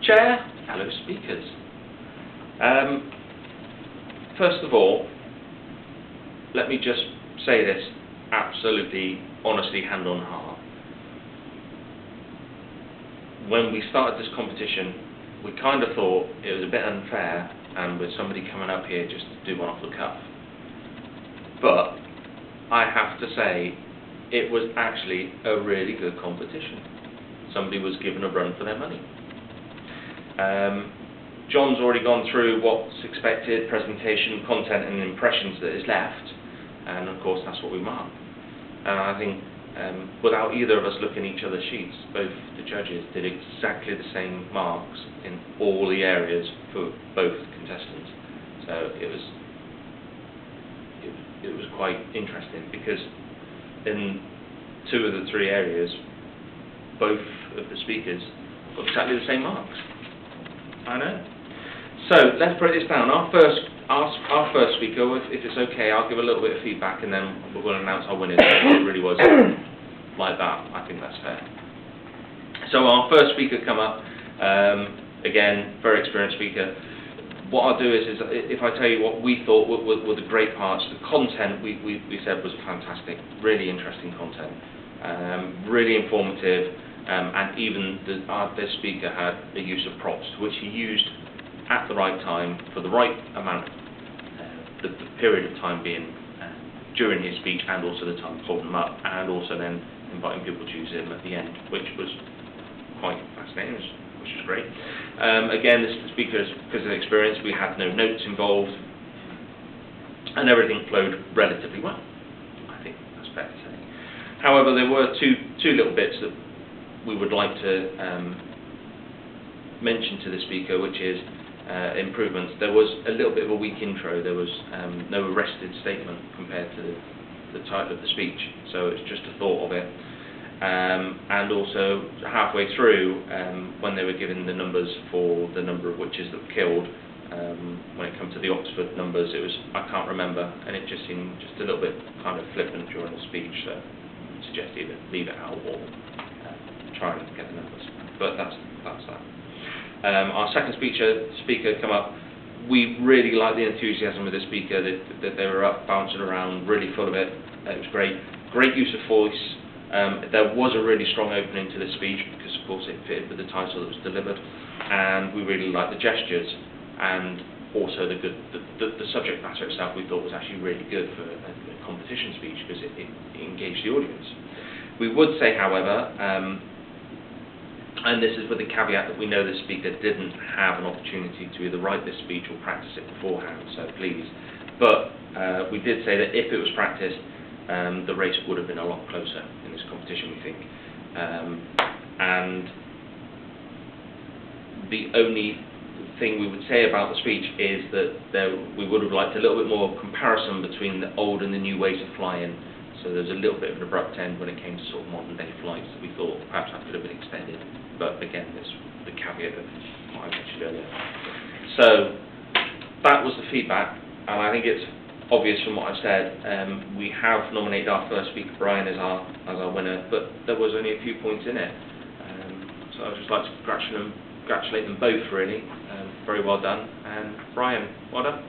Chair, fellow speakers. First of all, let me just say this absolutely, honestly, hand on heart. When we started this competition, we kind of thought it was a bit unfair and with somebody coming up here just to do one off the cuff. But I have to say, it was actually a really good competition. Somebody was given a run for their money. John's already gone through what's expected, presentation, content and impressions that is left, and of course that's what we mark. And I think without either of us looking at each other's sheets, both the judges did exactly the same marks in all the areas for both contestants. So it was quite interesting because in 2 of the 3 areas, both of the speakers got exactly the same marks. I know. So let's break this down. Our first speaker, if it's okay, I'll give a little bit of feedback and then we'll announce our winners. It really was like that. I think that's fair. So our first speaker come up, again, very experienced speaker. What I'll do is if I tell you what we thought were the great parts, the content we said was fantastic, really interesting content, really informative, and even this speaker had a use of props, which he used at the right time for the right amount, the period of time being during his speech and also the time holding them up, and also then inviting people to use him at the end, which was quite fascinating, which was great. Again, the speakers, because of experience, we had no notes involved, and everything flowed relatively well. I think that's fair to say. However, there were two little bits that we would like to mention to the speaker, which is improvements. There was a little bit of a weak intro. There was no arrested statement compared to the title of the speech, so it's just a thought of it. And also halfway through, when they were given the numbers for the number of witches that were killed, when it comes to the Oxford numbers, it was I can't remember, and it just seemed just a little bit kind of flippant during the speech. So I suggest either leave it out or try and get the numbers. But that's that. Our second speaker come up. We really liked the enthusiasm of the speaker. That they were up, bouncing around, really full of it. It was great. Great use of voice. There was a really strong opening to the speech because, of course, it fitted with the title that was delivered, and we really liked the gestures, and also the subject matter itself. We thought was actually really good for a competition speech because it engaged the audience. We would say, however, and this is with the caveat that we know the speaker didn't have an opportunity to either write this speech or practice it beforehand, so please. But we did say that if it was practiced, the race would have been a lot closer in this competition, we think. And the only thing we would say about the speech is that we would have liked a little bit more comparison between the old and the new ways of flying. So there's a little bit of an abrupt end when it came to sort of modern day flights that we thought perhaps that could have been extended. But again, there's the caveat of what I mentioned earlier. So that was the feedback, and I think it's obvious from what I've said. We have nominated our first speaker, Brian, as our winner, but there was only a few points in it. So I'd just like to congratulate them both, really. Very well done, and Brian, well done.